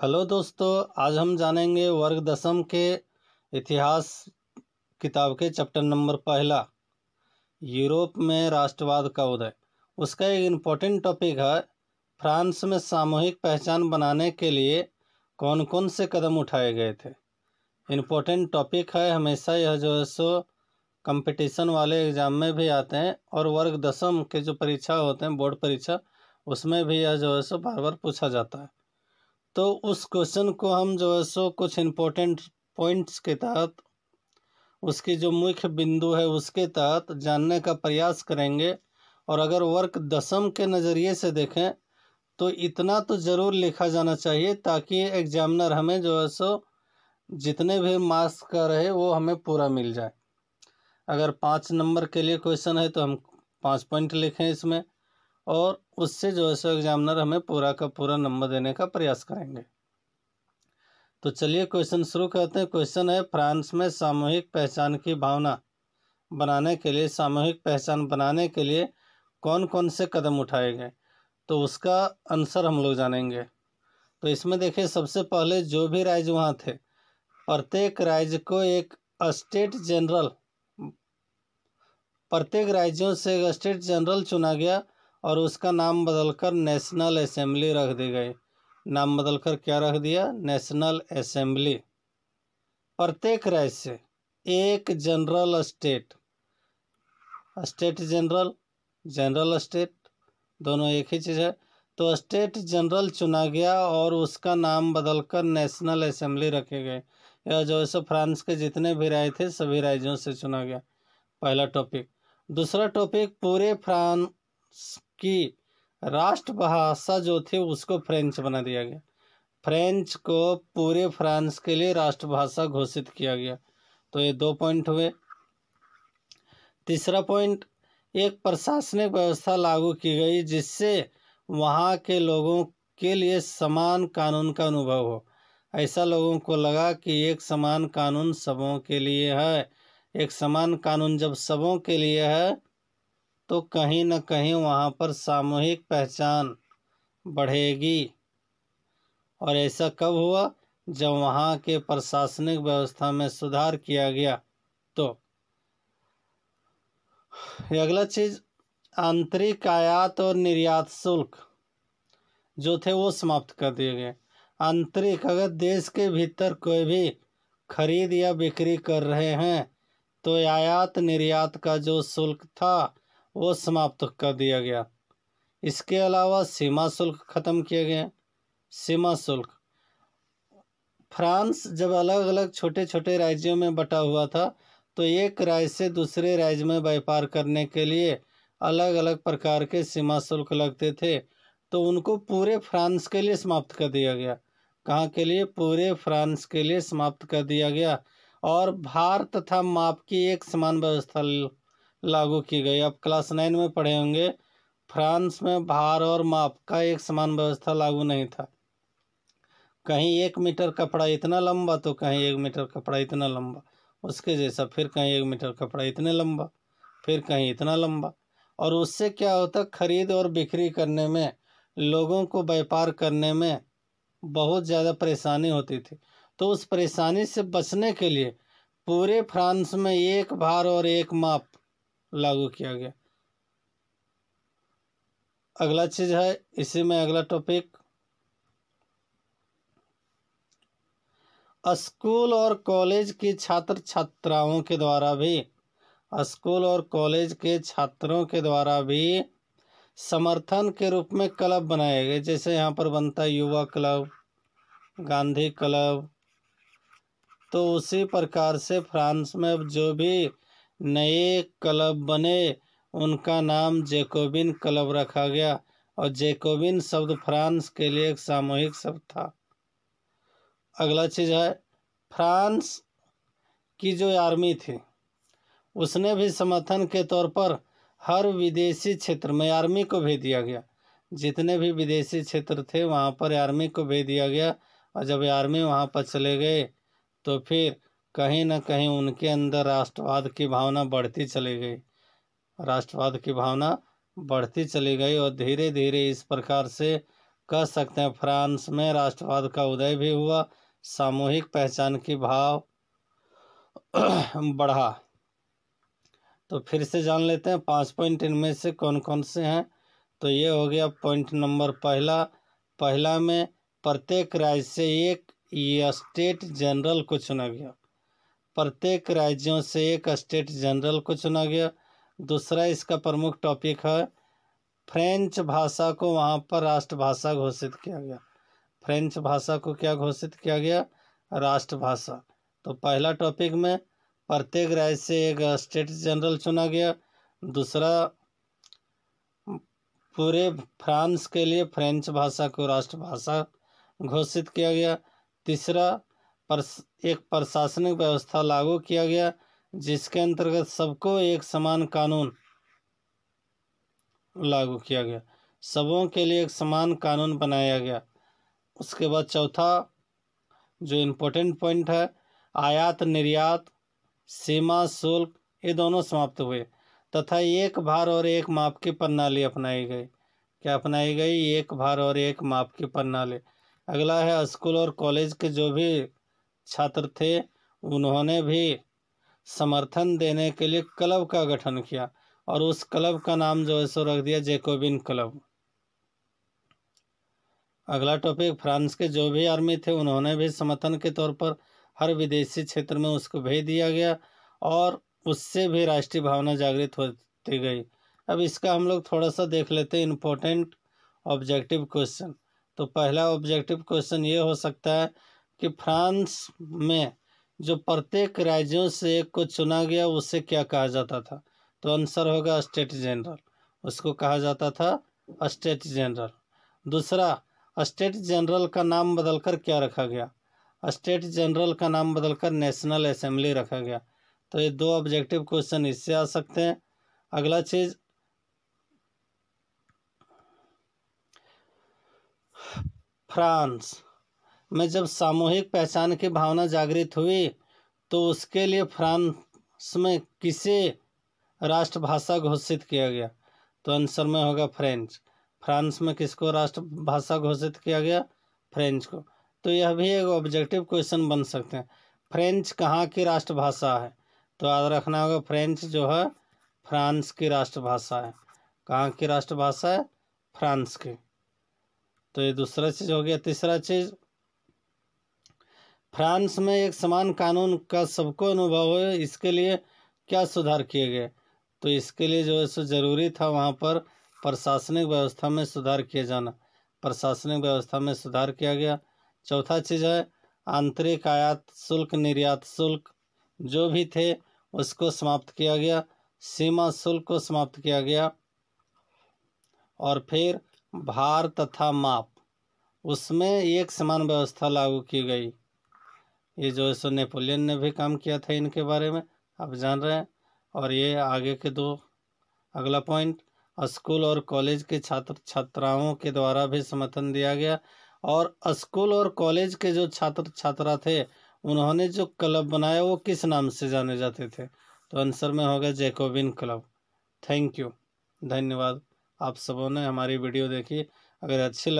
Hello दोस्तों, आज हम जानेंगे वर्ग दसम के इतिहास किताब के चैप्टर नंबर पहला, यूरोप में राष्ट्रवाद का उदय। उसका एक इम्पोर्टेंट टॉपिक है, फ्रांस में सामूहिक पहचान बनाने के लिए कौन कौन से कदम उठाए गए थे। इम्पोर्टेंट टॉपिक है, हमेशा यह जो है सो कंपटीशन वाले एग्ज़ाम में भी आते हैं और वर्ग दसम के जो परीक्षा होते हैं, बोर्ड परीक्षा, उसमें भी यह जो है सो बार बार पूछा जाता है। तो उस क्वेश्चन को हम जो है सो कुछ इम्पोर्टेंट पॉइंट्स के तहत, उसकी जो मुख्य बिंदु है उसके तहत जानने का प्रयास करेंगे। और अगर वर्ग दसम के नज़रिए से देखें तो इतना तो ज़रूर लिखा जाना चाहिए ताकि एग्जामिनर हमें जो है सो जितने भी मार्क्स का रहे वो हमें पूरा मिल जाए। अगर 5 नंबर के लिए क्वेश्चन है तो हम 5 पॉइंट लिखें इसमें, और उससे जो है सो एग्जामिनर हमें पूरा का पूरा नंबर देने का प्रयास करेंगे। तो चलिए क्वेश्चन शुरू करते हैं। क्वेश्चन है, फ्रांस में सामूहिक पहचान की भावना बनाने के लिए, सामूहिक पहचान बनाने के लिए कौन कौन से कदम उठाए गए। तो उसका आंसर हम लोग जानेंगे। तो इसमें देखिए, सबसे पहले जो भी राज्य वहाँ थे, प्रत्येक राज्य को एक स्टेट जनरल, प्रत्येक राज्यों से एक स्टेट जनरल चुना गया और उसका नाम बदलकर नेशनल असेंबली रख दी गई। नाम बदलकर क्या रख दिया? National assembly. प्रत्येक राज्य से एक general state, state general, general state, दोनों एक ही चीज़ है। तो स्टेट जनरल चुना गया और उसका नाम बदलकर नेशनल असेंबली रखे गए। यह जो है सो फ्रांस के जितने भी राज्य थे सभी राज्यों से चुना गया। पहला टॉपिक। दूसरा टॉपिक, पूरे फ्रांस की राष्ट्रभाषा जो थी उसको फ्रेंच बना दिया गया। फ्रेंच को पूरे फ्रांस के लिए राष्ट्रभाषा घोषित किया गया। तो ये 2 पॉइंट हुए। तीसरा पॉइंट, एक प्रशासनिक व्यवस्था लागू की गई जिससे वहाँ के लोगों के लिए समान कानून का अनुभव हो। ऐसा लोगों को लगा कि एक समान कानून सबों के लिए है। एक समान कानून जब सबों के लिए है तो कहीं न कहीं वहाँ पर सामूहिक पहचान बढ़ेगी। और ऐसा कब हुआ? जब वहाँ के प्रशासनिक व्यवस्था में सुधार किया गया। तो अगला चीज़, आंतरिक आयात और निर्यात शुल्क जो थे वो समाप्त कर दिए गए। आंतरिक, अगर देश के भीतर कोई भी खरीद या बिक्री कर रहे हैं तो आयात निर्यात का जो शुल्क था वो समाप्त कर दिया गया। इसके अलावा सीमा शुल्क खत्म किए गए। सीमा शुल्क, फ्रांस जब अलग अलग छोटे छोटे राज्यों में बटा हुआ था तो एक राज्य से दूसरे राज्य में व्यापार करने के लिए अलग अलग प्रकार के सीमा शुल्क लगते थे। तो उनको पूरे फ्रांस के लिए समाप्त कर दिया गया। कहाँ के लिए? पूरे फ्रांस के लिए समाप्त कर दिया गया। और भार तथा माप की एक समान व्यवस्था लागू की गई। अब क्लास 9 में पढ़े होंगे, फ्रांस में भार और माप का एक समान व्यवस्था लागू नहीं था। कहीं 1 मीटर कपड़ा इतना लंबा तो कहीं 1 मीटर कपड़ा इतना लंबा, उसके जैसा, फिर कहीं 1 मीटर कपड़ा इतने लंबा, फिर कहीं इतना लंबा। और उससे क्या होता, खरीद और बिक्री करने में, लोगों को व्यापार करने में बहुत ज़्यादा परेशानी होती थी। तो उस परेशानी से बचने के लिए पूरे फ्रांस में एक भार और एक माप लागू किया गया। अगला चीज़ है, इसी में अगला टॉपिक, स्कूल और कॉलेज की छात्र छात्राओं के द्वारा भी, स्कूल और कॉलेज के छात्रों के द्वारा भी समर्थन के रूप में क्लब बनाए गए। जैसे यहाँ पर बनता है युवा क्लब, गांधी क्लब। तो उसी प्रकार से फ्रांस में अब जो भी नए क्लब बने उनका नाम जैकोबिन क्लब रखा गया। और जैकोबिन शब्द फ्रांस के लिए एक सामूहिक शब्द था। अगला चीज़ है, फ्रांस की जो आर्मी थी उसने भी समर्थन के तौर पर हर विदेशी क्षेत्र में आर्मी को भेज दिया गया। जितने भी विदेशी क्षेत्र थे वहाँ पर आर्मी को भेज दिया गया। और जब आर्मी वहाँ पर चले गए तो फिर कहीं ना कहीं उनके अंदर राष्ट्रवाद की भावना बढ़ती चली गई। राष्ट्रवाद की भावना बढ़ती चली गई और धीरे धीरे इस प्रकार से कह सकते हैं फ्रांस में राष्ट्रवाद का उदय भी हुआ, सामूहिक पहचान की भाव बढ़ा। तो फिर से जान लेते हैं 5 पॉइंट इनमें से कौन कौन से हैं। तो ये हो गया पॉइंट नंबर पहला में प्रत्येक राज्य से एक स्टेट जनरल को चुना गया। प्रत्येक राज्यों से एक स्टेट जनरल को चुना गया। दूसरा इसका प्रमुख टॉपिक है फ्रेंच भाषा को वहाँ पर राष्ट्रभाषा घोषित किया गया। फ्रेंच भाषा को क्या घोषित किया गया? राष्ट्रभाषा। तो पहला टॉपिक में प्रत्येक राज्य से एक स्टेट जनरल चुना गया। दूसरा पूरे फ्रांस के लिए फ्रेंच भाषा को राष्ट्रभाषा घोषित किया गया। तीसरा एक प्रशासनिक व्यवस्था लागू किया गया जिसके अंतर्गत सबको एक समान कानून लागू किया गया, सबों के लिए एक समान कानून बनाया गया। उसके बाद चौथा जो इम्पोर्टेंट पॉइंट है, आयात निर्यात सीमा शुल्क ये दोनों समाप्त हुए तथा एक भार और एक माप की प्रणाली अपनाई गई। क्या अपनाई गई? एक भार और एक माप की प्रणाली। अगला है स्कूल और कॉलेज के जो भी छात्र थे उन्होंने भी समर्थन देने के लिए क्लब का गठन किया और उस क्लब का नाम जो है सो रख दिया जैकोबिन क्लब। अगला टॉपिक, फ्रांस के जो भी आर्मी थे उन्होंने भी समर्थन के तौर पर हर विदेशी क्षेत्र में उसको भेज दिया गया और उससे भी राष्ट्रीय भावना जागृत होती गई। अब इसका हम लोग थोड़ा सा देख लेते हैं इम्पोर्टेंट ऑब्जेक्टिव क्वेश्चन। तो पहला ऑब्जेक्टिव क्वेश्चन ये हो सकता है कि फ्रांस में जो प्रत्येक राज्यों से एक को चुना गया उसे क्या कहा जाता था? तो आंसर होगा स्टेट जनरल, उसको कहा जाता था स्टेट जनरल। दूसरा, स्टेट जनरल का नाम बदलकर क्या रखा गया? स्टेट जनरल का नाम बदलकर नेशनल असेंबली रखा गया। तो ये दो ऑब्जेक्टिव क्वेश्चन इससे आ सकते हैं। अगला चीज, फ्रांस में जब सामूहिक पहचान की भावना जागृत हुई तो उसके लिए फ्रांस में किसे राष्ट्रभाषा घोषित किया गया? तो आंसर में होगा फ्रेंच। फ्रांस में किसको राष्ट्रभाषा घोषित किया गया? फ्रेंच को। तो यह भी एक ऑब्जेक्टिव क्वेश्चन बन सकते हैं। फ्रेंच कहाँ की राष्ट्रभाषा है? तो याद रखना होगा फ्रेंच जो है फ्रांस की राष्ट्रभाषा है। कहाँ की राष्ट्रभाषा है? फ्रांस की। तो ये दूसरा चीज हो गया। तीसरा चीज, फ्रांस में एक समान कानून का सबको अनुभव हो, इसके लिए क्या सुधार किए गए? तो इसके लिए जो है सो जरूरी था वहाँ पर प्रशासनिक व्यवस्था में सुधार किया जाना। प्रशासनिक व्यवस्था में सुधार किया गया। चौथा चीज़ है आंतरिक आयात शुल्क निर्यात शुल्क जो भी थे उसको समाप्त किया गया, सीमा शुल्क को समाप्त किया गया और फिर भार तथा माप उसमें एक समान व्यवस्था लागू की गई। ये जो है सो नेपोलियन ने भी काम किया था इनके बारे में, आप जान रहे हैं। और ये आगे के दो, अगला पॉइंट, स्कूल और कॉलेज के छात्र छात्राओं के द्वारा भी समर्थन दिया गया और स्कूल और कॉलेज के जो छात्र छात्रा थे उन्होंने जो क्लब बनाया वो किस नाम से जाने जाते थे? तो आंसर में होगा जैकोबिन क्लब। थैंक यू, धन्यवाद। आप सबों ने हमारी वीडियो देखी। अगर अच्छी